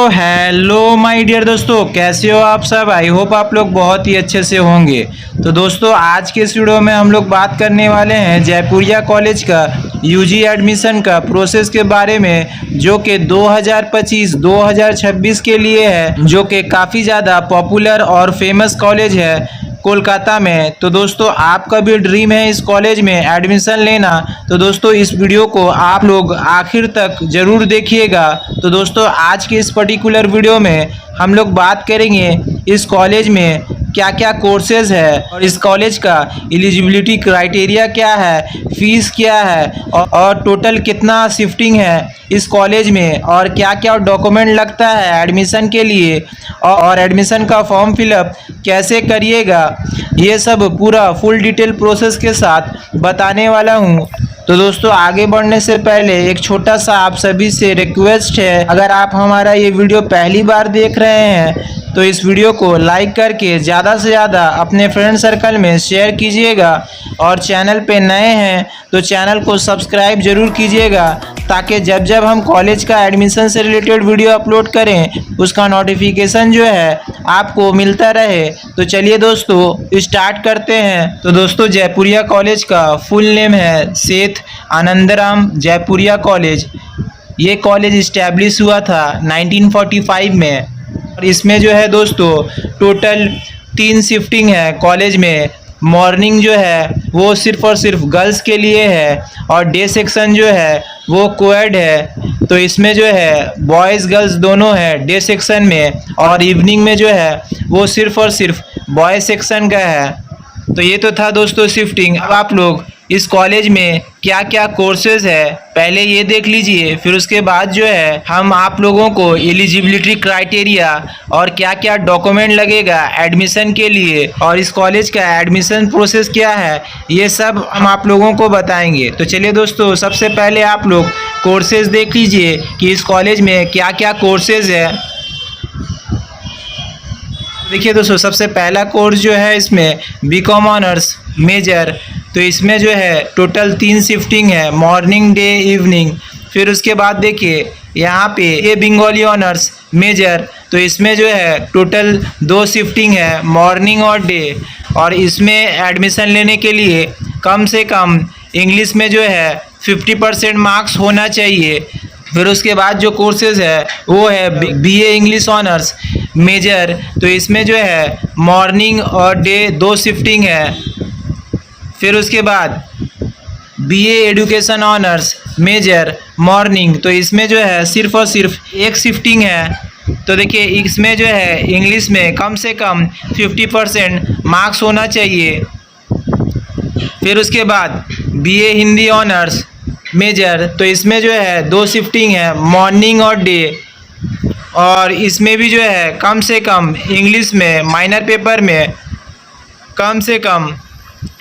Hello my dear दोस्तों, कैसे हो आप सब। आई होप आप लोग बहुत ही अच्छे से होंगे। तो दोस्तों आज के इस वीडियो में हम लोग बात करने वाले हैं जयपुरिया कॉलेज का यूजी एडमिशन का प्रोसेस के बारे में, जो कि 2025-2026 के लिए है, जो कि काफ़ी ज़्यादा पॉपुलर और फेमस कॉलेज है कोलकाता में। तो दोस्तों आपका भी ड्रीम है इस कॉलेज में एडमिशन लेना, तो दोस्तों इस वीडियो को आप लोग आखिर तक ज़रूर देखिएगा। तो दोस्तों आज के इस पर्टिकुलर वीडियो में हम लोग बात करेंगे इस कॉलेज में क्या क्या कोर्सेज है और इस कॉलेज का एलिजिबिलिटी क्राइटेरिया क्या है, फीस क्या है और टोटल कितना शिफ्टिंग है इस कॉलेज में, और क्या क्या डॉक्यूमेंट लगता है एडमिशन के लिए, और एडमिशन का फॉर्म फिलअप कैसे करिएगा, ये सब पूरा फुल डिटेल प्रोसेस के साथ बताने वाला हूँ। तो दोस्तों आगे बढ़ने से पहले एक छोटा सा आप सभी से रिक्वेस्ट है, अगर आप हमारा ये वीडियो पहली बार देख रहे हैं तो इस वीडियो को लाइक करके ज़्यादा से ज़्यादा अपने फ्रेंड सर्कल में शेयर कीजिएगा, और चैनल पे नए हैं तो चैनल को सब्सक्राइब ज़रूर कीजिएगा, ताकि जब जब हम कॉलेज का एडमिशन से रिलेटेड वीडियो अपलोड करें उसका नोटिफिकेशन जो है आपको मिलता रहे। तो चलिए दोस्तों स्टार्ट करते हैं। तो दोस्तों जयपुरिया कॉलेज का फुल नेम है सेठ आनंदराम जयपुरिया कॉलेज। ये कॉलेज इस्टेब्लिश हुआ था 1945 में, और इसमें जो है दोस्तों टोटल 3 शिफ्टिंग है कॉलेज में। मॉर्निंग जो है वो सिर्फ और सिर्फ गर्ल्स के लिए है, और डे सेक्शन जो है वो कोएड है। तो इसमें जो है बॉयज़ गर्ल्स दोनों है डे सेक्शन में, और इवनिंग में जो है वो सिर्फ और सिर्फ बॉय सेक्शन का है। तो ये तो था दोस्तों शिफ्टिंग। अब आप लोग इस कॉलेज में क्या क्या कोर्सेज है पहले ये देख लीजिए, फिर उसके बाद जो है हम आप लोगों को एलिजिबिलिटी क्राइटेरिया और क्या क्या डॉक्यूमेंट लगेगा एडमिशन के लिए, और इस कॉलेज का एडमिशन प्रोसेस क्या है, ये सब हम आप लोगों को बताएंगे। तो चलिए दोस्तों सबसे पहले आप लोग कोर्सेज देख लीजिए कि इस कॉलेज में क्या क्या कोर्सेज है। देखिए दोस्तों सबसे पहला कोर्स जो है इसमें बीकॉम ऑनर्स मेजर। तो इसमें जो है टोटल 3 शिफ्टिंग है, मॉर्निंग डे इवनिंग। फिर उसके बाद देखिए यहाँ पे ए बंगाली ऑनर्स मेजर। तो इसमें जो है टोटल 2 शिफ्टिंग है, मॉर्निंग और डे, और इसमें एडमिशन लेने के लिए कम से कम इंग्लिश में जो है 50% मार्क्स होना चाहिए। फिर उसके बाद जो कोर्सेज है वो है बीए इंग्लिश ऑनर्स मेजर। तो इसमें जो है मॉर्निंग और डे 2 शिफ्टिंग है। फिर उसके बाद BA education honours major morning. तो इसमें जो है सिर्फ और सिर्फ 1 शिफ्टिंग है। तो देखिए इसमें जो है इंग्लिश में कम से कम 50% मार्क्स होना चाहिए। फिर उसके बाद बीए हिंदी ऑनर्स मेजर। तो इसमें जो है 2 शिफ्टिंग है, मॉर्निंग और डे, और इसमें भी जो है कम से कम इंग्लिश में माइनर पेपर में कम से कम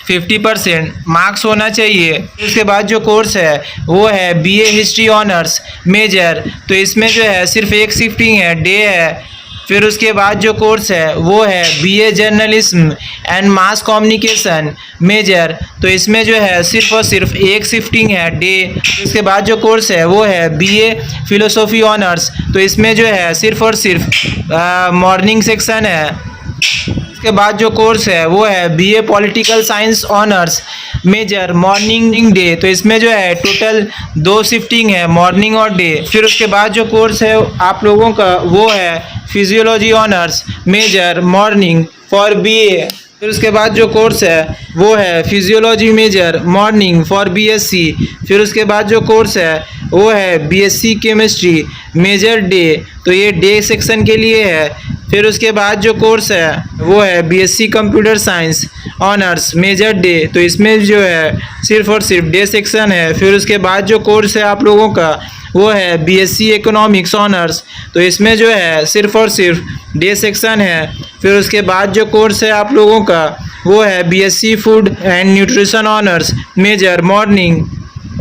50% मार्क्स होना चाहिए। उसके बाद जो कोर्स है वो है बीए हिस्ट्री ऑनर्स मेजर। तो इसमें जो है सिर्फ 1 शिफ्टिंग है, डे है। फिर उसके बाद जो कोर्स है वो है BA journalism and mass communication major. तो इसमें जो है सिर्फ और सिर्फ 1 शिफ्टिंग है, डे। उसके बाद जो कोर्स है वो है बीए फिलोसॉफी ऑनर्स। तो इसमें जो है सिर्फ और सिर्फ मॉर्निंग सेक्शन है। उसके बाद जो कोर्स है वो है BA political science honours major morning day. तो इसमें जो है टोटल 2 शिफ्टिंग है, मॉर्निंग और डे। फिर उसके बाद जो कोर्स है आप लोगों का वो है physiology honours major morning for BA. फिर उसके बाद जो कोर्स है वो है physiology major morning for BSc. फिर उसके बाद जो कोर्स है वो है बीएससी केमिस्ट्री मेजर डे। तो ये डे सेक्शन के लिए है। फिर उसके बाद जो कोर्स है वो है BSc computer science honours major day. तो इसमें जो है सिर्फ और सिर्फ डे सेक्शन है। फिर उसके बाद जो कोर्स है आप लोगों का वो है बीएससी इकोनॉमिक्स ऑनर्स। तो इसमें जो है सिर्फ और सिर्फ डे सेक्शन है। फिर उसके बाद जो कोर्स है आप लोगों का वो है BSc food and nutrition honours major morning.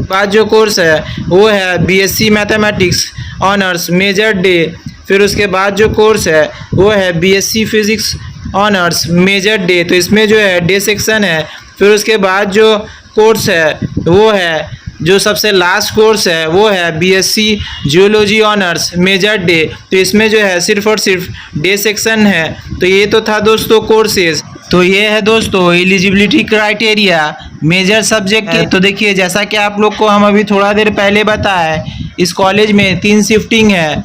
बाद जो कोर्स है वो है BSc mathematics honours major day. फिर उसके बाद जो कोर्स है वो है BSc physics honours major day. तो इसमें जो है डे सेक्शन है। फिर उसके बाद जो कोर्स है वो है जो सबसे लास्ट कोर्स है वो है BSc geology honours major day. तो इसमें जो है सिर्फ और सिर्फ डे सेक्शन है। तो ये तो था दोस्तों कोर्सेज। तो ये है दोस्तों एलिजिबिलिटी क्राइटेरिया मेजर सब्जेक्ट के। तो देखिए जैसा कि आप लोग को हम अभी थोड़ा देर पहले बताया, इस कॉलेज में 3 शिफ्टिंग है।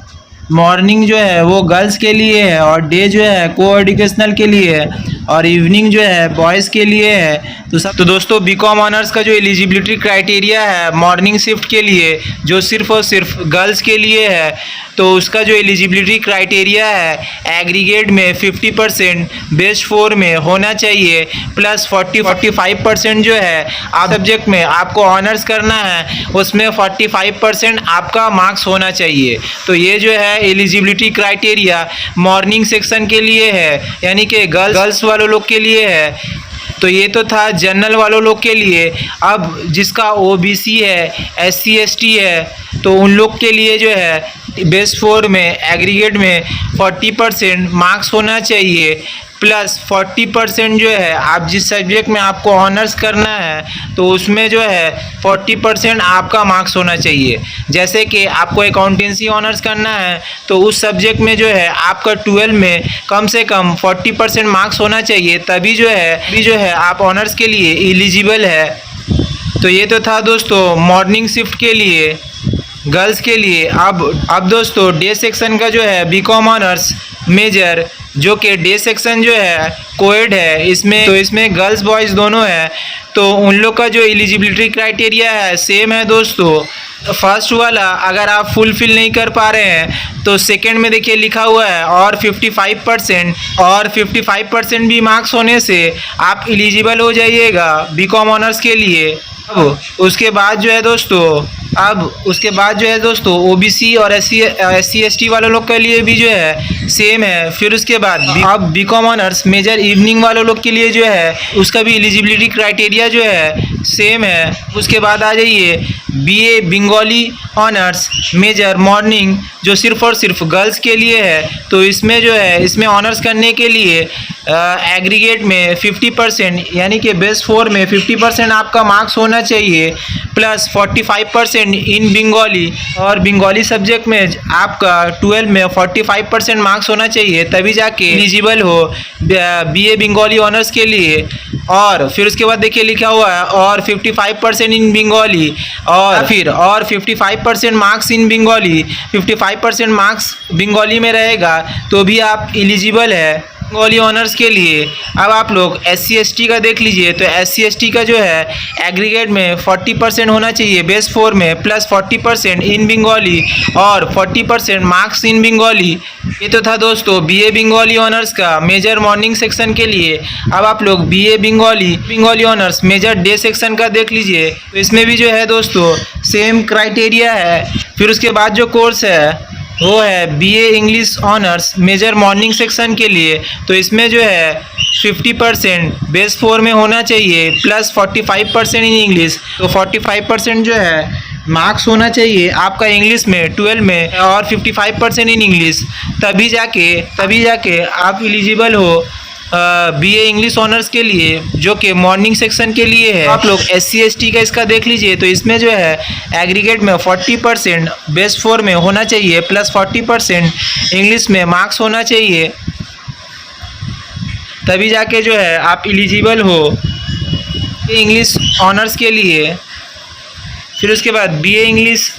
मॉर्निंग जो है वो गर्ल्स के लिए है और डे जो है को एजुकेशनल के लिए है और इवनिंग जो है बॉयज़ के लिए है। तो दोस्तों बीकॉम ऑनर्स का जो एलिजिबिलिटी क्राइटेरिया है मॉर्निंग शिफ्ट के लिए, जो सिर्फ और सिर्फ गर्ल्स के लिए है, तो उसका जो एलिजिबिलिटी क्राइटेरिया है एग्रीगेट में 50% बेस्ट 4 में होना चाहिए प्लस 45% जो है आप सब्जेक्ट में आपको ऑनर्स करना है उसमें 45% आपका मार्क्स होना चाहिए। तो ये जो है एलिजिबिलिटी क्राइटेरिया मॉर्निंग सेक्शन के लिए है, यानी कि गर्ल्स वालों लोग के लिए है। तो ये तो था जनरल वालों लोग के लिए। अब जिसका ओबीसी है, एससी एसटी है, तो उन लोग के लिए जो है बेस्ट 4 में एग्रीगेट में 40% मार्क्स होना चाहिए प्लस 40% जो है आप जिस सब्जेक्ट में आपको ऑनर्स करना है तो उसमें जो है 40% आपका मार्क्स होना चाहिए। जैसे कि आपको अकाउंटेंसी ऑनर्स करना है तो उस सब्जेक्ट में जो है आपका 12 में कम से कम 40% मार्क्स होना चाहिए, तभी जो है आप ऑनर्स के लिए एलिजिबल है। तो ये तो था दोस्तों मॉर्निंग शिफ्ट के लिए गर्ल्स के लिए। अब दोस्तों डे सेक्शन का जो है बीकॉम ऑनर्स मेजर, जो कि डे सेक्शन जो है कोएड है, इसमें गर्ल्स बॉयज़ दोनों है। तो उन लोग का जो एलिजिबिलिटी क्राइटेरिया है सेम है दोस्तों। फर्स्ट वाला अगर आप फुलफिल नहीं कर पा रहे हैं तो सेकंड में देखिए लिखा हुआ है और 55% भी मार्क्स होने से आप एलिजिबल हो जाइएगा बीकॉम ऑनर्स के लिए। अब उसके बाद जो है दोस्तों ओबीसी और एससी एसटी वालों लोग के लिए भी जो है सेम है। फिर उसके बाद अब बीकॉम ऑनर्स मेजर इवनिंग वालों लोग के लिए जो है उसका भी एलिजिबिलिटी क्राइटेरिया जो है सेम है। उसके बाद आ जाइए BA Bengali honours major morning, जो सिर्फ और सिर्फ गर्ल्स के लिए है। तो इसमें जो है इसमें ऑनर्स करने के लिए एग्रीगेट में 50% यानी कि बेस्ट 4 में 50% आपका मार्क्स होना चाहिए प्लस 45% इन बंगाली, और बंगाली सब्जेक्ट में आपका 12 में 45% मार्क्स होना चाहिए, तभी जाके एलिजिबल हो बीए बंगाली ऑनर्स के लिए। और फिर उसके बाद देखिए लिखा हुआ है और 55% इन बंगाली और फिर और 55% marks in Bengali, 55% marks Bengali में रहेगा तो भी आप एलिजिबल है बंगाली ऑनर्स के लिए। अब आप लोग एससी एसटी का देख लीजिए। तो एससी एसटी का जो है एग्रीगेट में 40% होना चाहिए बेस्ट 4 में प्लस 40% इन बंगाली और 40% मार्क्स इन बंगाली। ये तो था दोस्तों बीए बंगाली ऑनर्स का मेजर मॉर्निंग सेक्शन के लिए। अब आप लोग BA Bengali honours major day section का देख लीजिए। तो इसमें भी जो है दोस्तों सेम क्राइटेरिया है। फिर उसके बाद जो कोर्स है वो है BA English honours major morning section के लिए। तो इसमें जो है 50% बेस 4 में होना चाहिए प्लस 45% इन इंग्लिश। तो 45% जो है मार्क्स होना चाहिए आपका इंग्लिश में 12 में और 55% इन इंग्लिश, तभी जाके आप एलिजिबल हो बीए इंग्लिश ऑनर्स के लिए, जो कि मॉर्निंग सेक्शन के लिए है। आप लोग एससी एसटी का इसका देख लीजिए। तो इसमें जो है एग्रीगेट में 40% बेस्ट 4 में होना चाहिए प्लस 40% इंग्लिश में मार्क्स होना चाहिए, तभी जाके जो है आप एलिजिबल हो इंग्लिश ऑनर्स के लिए। फिर उसके बाद BA English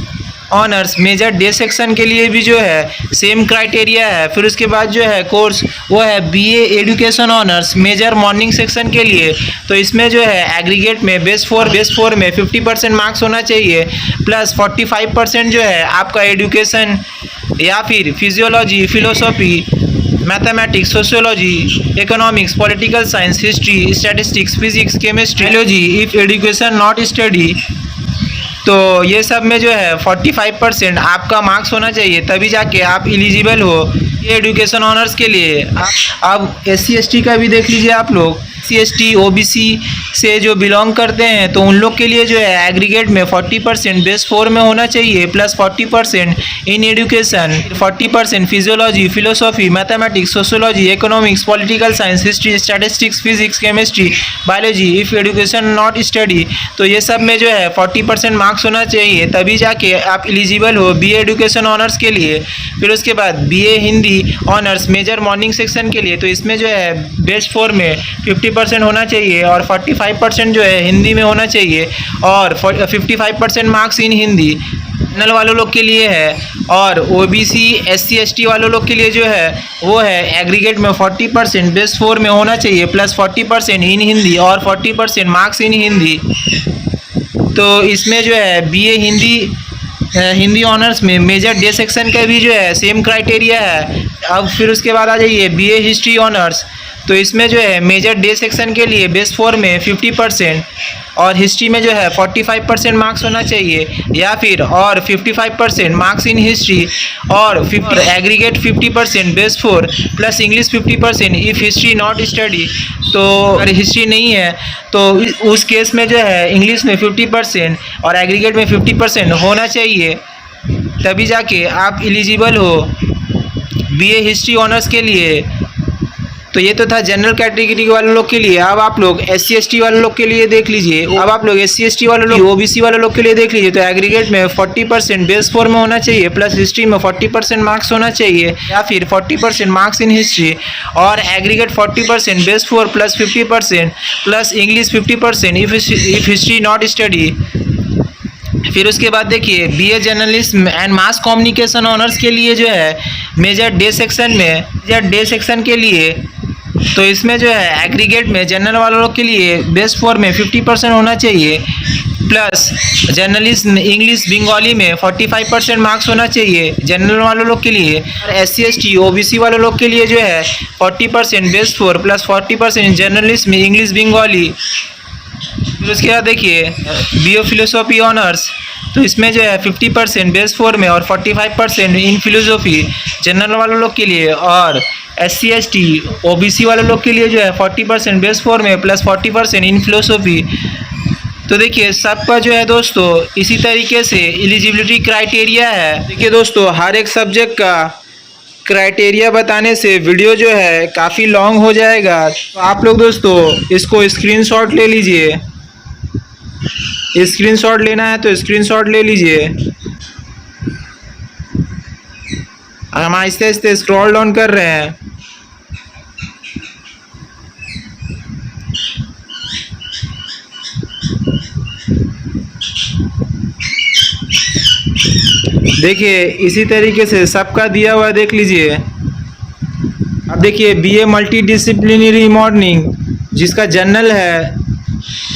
honours major day section के लिए भी जो है सेम क्राइटेरिया है। फिर उसके बाद जो है कोर्स वो है BA education honours major morning section के लिए। तो इसमें जो है एग्रीगेट में बेस्ट 4 में 50% मार्क्स होना चाहिए प्लस 45% जो है आपका एजुकेशन या फिर physiology, philosophy, mathematics, sociology, economics, political science, history, statistics, physics, chemistry, biology if education not study. तो ये सब में जो है 45% आपका मार्क्स होना चाहिए, तभी जाके आप एलिजिबल हो एजुकेशन ऑनर्स के लिए। अब SC/ST का भी देख लीजिए आप लोग। SC/ST OBC से जो बिलोंग करते हैं तो उन लोग के लिए जो है एग्रीगेट में 40% बेस 4 में होना चाहिए, plus 40% in education, 40% physiology, philosophy, mathematics, sociology, economics, political science, history, statistics, physics, chemistry, biology. If education not study, तो ये सब में जो है 40% मार्क्स होना चाहिए, तभी जाके आप एलिजिबल हो BA एजुकेशन ऑनर्स के लिए। फिर उसके बाद BA Hindi honours major morning section के लिए, तो इसमें जो है बेस 4 में 50% होना चाहिए और 45% जो है हिंदी में होना चाहिए और 55% मार्क्स इन हिंदी जनरल वालों लोग के लिए है। और OBC SC/ST वालों लोग के लिए जो है वो है एग्रीगेट में 40% बेस 4 में होना चाहिए, प्लस 40% इन हिंदी और 40% मार्क्स इन हिंदी। तो इसमें जो है BA हिंदी ऑनर्स में मेजर डे सेक्शन का भी जो है सेम क्राइटेरिया है। अब फिर उसके बाद आ जाइए BA हिस्ट्री ऑनर्स, तो इसमें जो है मेजर डे सेक्शन के लिए बेस 4 में 50% और हिस्ट्री में जो है 45% मार्क्स होना चाहिए, या फिर और 55% मार्क्स इन हिस्ट्री और aggregate 50% base 4 plus English 50% if history not study. तो अगर हिस्ट्री नहीं है तो उस केस में जो है इंग्लिश में 50% और एग्रीगेट में 50% होना चाहिए, तभी जाके आप एलिजिबल हो BA हिस्ट्री ऑनर्स के लिए। तो ये तो था जनरल कैटेगरी वाले लोग के लिए। अब आप लोग SC/ST वाले लोग के लिए देख लीजिए। अब आप लोग SC/ST वाले लोग OBC वाले लोग के लिए देख लीजिए। तो एग्रीगेट में 40% बेस 4 में होना चाहिए, प्लस हिस्ट्री में 40% मार्क्स होना चाहिए, या फिर 40% मार्क्स इन हिस्ट्री और aggregate 40% base 4 plus 50% plus English 50% if history not study. फिर उसके बाद देखिए BA journalism and mass communication honours के लिए जो है मेजर डे सेक्शन के लिए, तो इसमें जो है एग्रीगेट में जनरल वालों के लिए बेस 4 में 50% होना चाहिए, प्लस जर्नलिज्म इंग्लिश बंगाली में 45% मार्क्स होना चाहिए जनरल वालों लोग के लिए। और SC/ST OBC वाले लोग के लिए जो है 40% base 4 plus 40% journalism English Bengali. फिर उसके बाद देखिए BA फिलोसॉफी ऑनर्स, तो इसमें जो है 50% बेस 4 में और 45% इन फिलोसॉफी जनरल वालों लोग के लिए। और SC/ST OBC वाले लोग के लिए जो है 40% बेस 4 में प्लस 40% इन फिलोसॉफी। तो देखिए सबका जो है दोस्तों इसी तरीके से एलिजिबिलिटी क्राइटेरिया है। देखिए दोस्तों हर एक सब्जेक्ट का क्राइटेरिया बताने से वीडियो जो है काफ़ी लॉन्ग हो जाएगा, तो आप लोग दोस्तों इसको स्क्रीनशॉट ले लीजिए। स्क्रीनशॉट लेना है तो स्क्रीनशॉट ले लीजिए। हम आहिस्ते आहिस्ते स्क्रॉल डाउन कर रहे हैं। देखिए इसी तरीके से सबका दिया हुआ देख लीजिए। अब देखिए BA मल्टी डिसिप्लिनरी मॉर्निंग जिसका जनरल है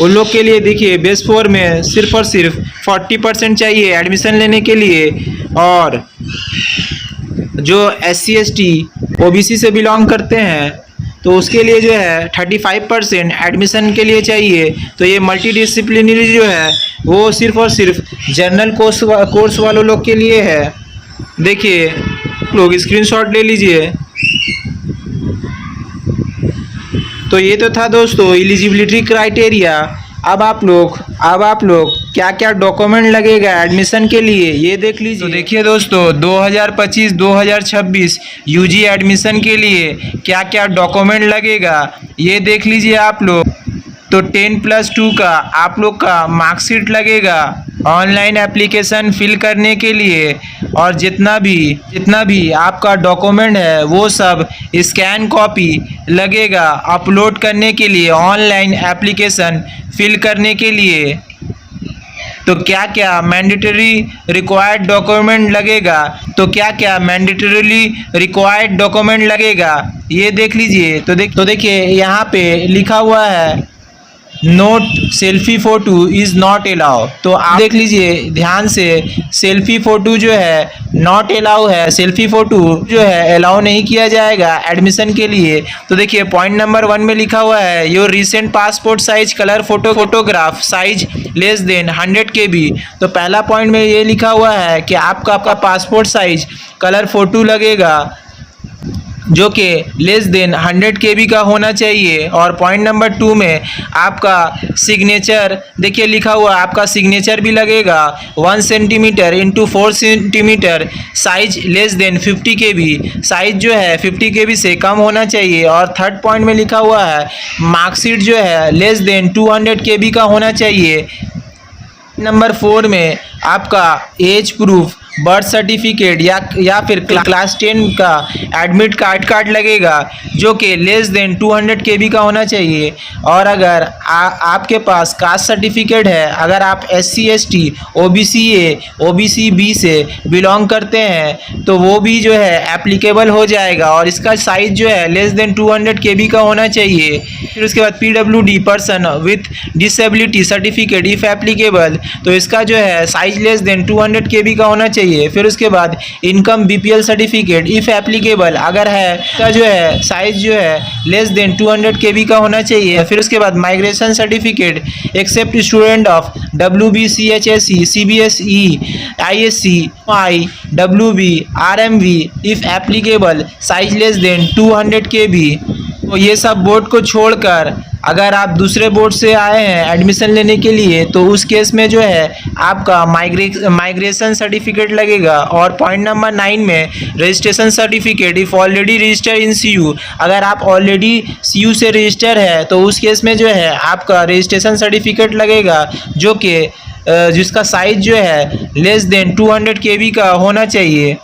उन लोग के लिए देखिए बेस 4 में सिर्फ और सिर्फ 40% चाहिए एडमिशन लेने के लिए, और जो SC/ST OBC से बिलोंग करते हैं तो उसके लिए जो है 35% एडमिशन के लिए चाहिए। तो ये मल्टी डिसिप्लिनरी जो है वो सिर्फ और सिर्फ जनरल कोर्स वालों लोग के लिए है। देखिए लोग स्क्रीनशॉट ले लीजिए। तो ये तो था दोस्तों एलिजिबिलिटी क्राइटेरिया। अब आप लोग क्या क्या डॉक्यूमेंट लगेगा एडमिशन के लिए ये देख लीजिए। तो देखिए दोस्तों 2025-2026 UG एडमिशन के लिए क्या क्या डॉक्यूमेंट लगेगा ये देख लीजिए आप लोग। तो 10+2 का आप लोग का मार्कशीट लगेगा ऑनलाइन एप्लीकेशन फिल करने के लिए, और जितना भी आपका डॉक्यूमेंट है वो सब स्कैन कॉपी लगेगा अपलोड करने के लिए ऑनलाइन एप्लीकेशन फिल करने के लिए। तो क्या क्या मैंडेटरी रिक्वायर्ड डॉक्यूमेंट लगेगा, ये देख लीजिए। तो देखिए यहाँ पे लिखा हुआ है note selfie photo is not allow. तो आप देख लीजिए ध्यान से, सेल्फी फ़ोटो जो है नॉट अलाउ है, सेल्फी फ़ोटो जो है अलाउ नहीं किया जाएगा एडमिशन के लिए। तो देखिए पॉइंट नंबर 1 में लिखा हुआ है your recent passport size colour photograph size less then 100 KB। तो पहला पॉइंट में ये लिखा हुआ है कि आपका पासपोर्ट साइज कलर फ़ोटो लगेगा जो कि लेस देन 100 KB का होना चाहिए। और पॉइंट नंबर 2 में आपका सिग्नेचर देखिए लिखा हुआ, आपका सिग्नेचर भी लगेगा 1 centimetre into 4 centimetre, size less then 50 KB, size जो है 50 KB से कम होना चाहिए। और थर्ड पॉइंट में लिखा हुआ है मार्कशीट जो है लेस देन 200 KB का होना चाहिए। नंबर 4 में आपका एज प्रूफ, बर्थ सर्टिफिकेट या फिर क्लास 10 का एडमिट कार्ड लगेगा जो कि लेस देन 200 KB का होना चाहिए। और अगर आपके पास कास्ट सर्टिफिकेट है, अगर आप SC ST OBC A OBC B से बिलोंग करते हैं तो वो भी जो है एप्लीकेबल हो जाएगा और इसका साइज जो है लेस देन 200 KB का होना चाहिए। फिर उसके बाद PWD person with disability certificate if applicable, तो इसका जो है साइज लेस देन 200 KB का होना चाहिए। फिर उसके बाद income BPL certificate if applicable अगर है, इसका जो है साइज जो है लेस देन 200 KB का होना चाहिए। फिर उसके बाद migration certificate except student of WB CHSE CBSE ISC WB RMV if applicable, size less than 200 KB। तो ये सब बोर्ड को छोड़कर अगर आप दूसरे बोर्ड से आए हैं एडमिशन लेने के लिए तो उस केस में जो है आपका माइग्रेशन सर्टिफिकेट लगेगा। और पॉइंट नंबर 9 में registration certificate if already register in CU, अगर आप ऑलरेडी CU से रजिस्टर है तो उस केस में जो है आपका रजिस्ट्रेशन सर्टिफिकेट लगेगा जो कि जिसका साइज जो है लेस देन 200 KB का होना चाहिए।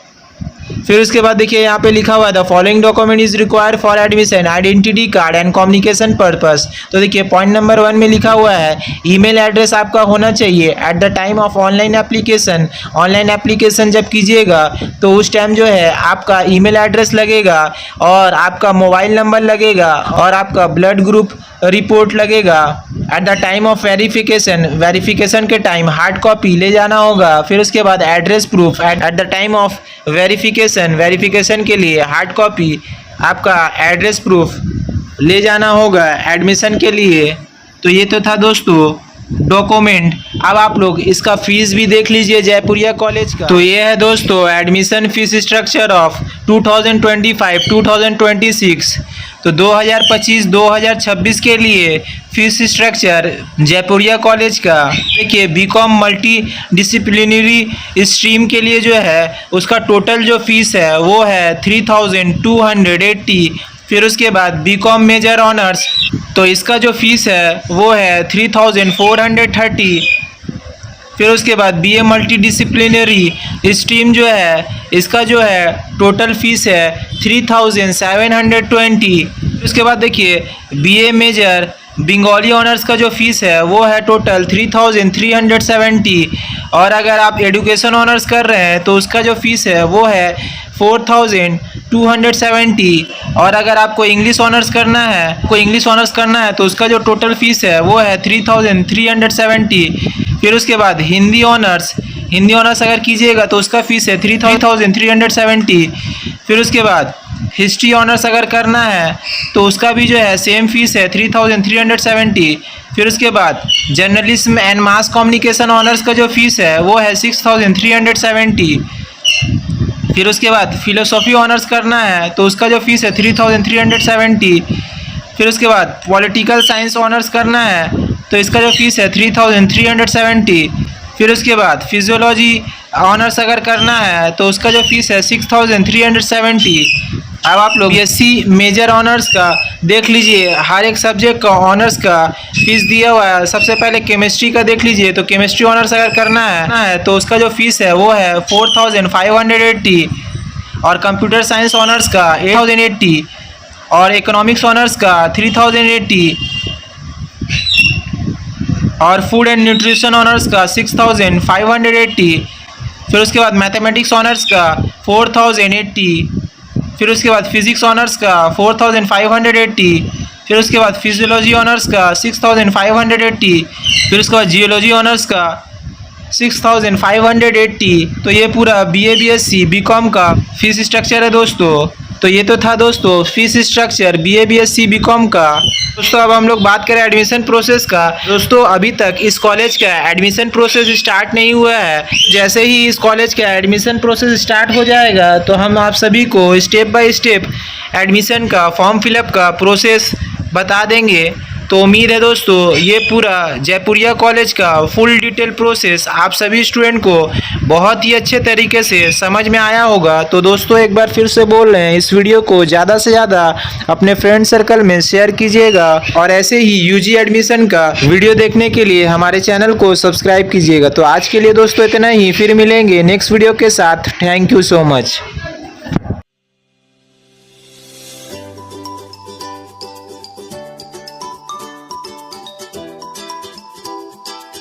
फिर उसके बाद देखिए यहाँ पे लिखा हुआ है the following document is required for admission, identity card and communication purpose. तो देखिए पॉइंट नंबर 1 में लिखा हुआ है ईमेल एड्रेस आपका होना चाहिए at the time of online application. Online application जब कीजिएगा तो उस टाइम जो है आपका ईमेल एड्रेस लगेगा और आपका मोबाइल नंबर लगेगा और आपका ब्लड ग्रुप रिपोर्ट लगेगा। At the time of verification के टाइम हार्ड कॉपी ले जाना होगा। फिर उसके बाद address proof at the time of verification के लिए हार्ड कॉपी आपका एड्रेस प्रूफ ले जाना होगा एडमिशन के लिए। तो ये तो था दोस्तों डॉक्यूमेंट। अब आप लोग इसका फीस भी देख लीजिए जयपुरिया कॉलेज का। तो ये है दोस्तों एडमिशन फीस स्ट्रक्चर ऑफ 2025-2026। तो 2025-2026 के लिए फीस स्ट्रक्चर जयपुरिया कॉलेज का देखिए बीकॉम मल्टी डिसिप्लिनरी स्ट्रीम के लिए जो है उसका टोटल जो फीस है वो है 3280। फिर उसके बाद बीकॉम मेजर ऑनर्स तो इसका जो फीस है वो है 3430। फिर उसके बाद BA मल्टी डिसिप्लिनरी स्ट्रीम जो है इसका जो है टोटल फीस है 3720। उसके बाद देखिए BA मेजर बंगाली ऑनर्स का जो फीस है वो है टोटल 3370। और अगर आप एडुकेशन ऑनर्स कर रहे हैं तो उसका जो फीस है वो है 4270। और अगर आपको इंग्लिश ऑनर्स करना है तो उसका जो टोटल फीस है वो है 3370। फिर उसके बाद हिंदी ऑनर्स अगर कीजिएगा तो उसका फीस है 3370। फिर उसके बाद हिस्ट्री ऑनर्स अगर करना है तो उसका भी जो है सेम फीस है 3370। फिर उसके बाद journalism and mass communication honours का जो फीस है वो है 6370। फिर उसके बाद फिलोसॉफी ऑनर्स करना है तो उसका जो फीस है 3370। फिर उसके बाद पॉलिटिकल साइंस ऑनर्स करना है तो इसका जो फीस है 3370। फिर उसके बाद फिजियोलॉजी ऑनर्स अगर करना है तो उसका जो फीस है 6370। अब आप लोग BSc मेजर ऑनर्स का देख लीजिए, हर एक सब्जेक्ट का ऑनर्स का फीस दिया हुआ है। सबसे पहले केमिस्ट्री का देख लीजिए, तो केमिस्ट्री ऑनर्स अगर करना है तो उसका जो फीस है वो है 4580। और कंप्यूटर साइंस ऑनर्स का 8080 और इकोनॉमिक्स ऑनर्स का 3080 और फूड एंड न्यूट्रिशन ऑनर्स का 6580। फिर उसके बाद मैथमेटिक्स ऑनर्स का 4080। फिर उसके बाद फिजिक्स ऑनर्स का 4580। फिर उसके बाद फिजियोलॉजी ऑनर्स का 6580। फिर उसके बाद जियोलॉजी ऑनर्स का 6580। तो ये पूरा BA BSc BCom का फीस स्ट्रक्चर है दोस्तों। तो ये तो था दोस्तों fees structure BA BSc BCom का। दोस्तों अब हम लोग बात करें एडमिशन प्रोसेस का। दोस्तों अभी तक इस कॉलेज का एडमिशन प्रोसेस स्टार्ट नहीं हुआ है। जैसे ही इस कॉलेज का एडमिशन प्रोसेस स्टार्ट हो जाएगा तो हम आप सभी को स्टेप बाय स्टेप एडमिशन का फॉर्म फिलअप का प्रोसेस बता देंगे। तो उम्मीद है दोस्तों ये पूरा जयपुरिया कॉलेज का फुल डिटेल प्रोसेस आप सभी स्टूडेंट को बहुत ही अच्छे तरीके से समझ में आया होगा। तो दोस्तों एक बार फिर से बोल रहे हैं, इस वीडियो को ज़्यादा से ज़्यादा अपने फ्रेंड सर्कल में शेयर कीजिएगा और ऐसे ही यूजी एडमिशन का वीडियो देखने के लिए हमारे चैनल को सब्सक्राइब कीजिएगा। तो आज के लिए दोस्तों इतना ही, फिर मिलेंगे नेक्स्ट वीडियो के साथ। Thank you so much.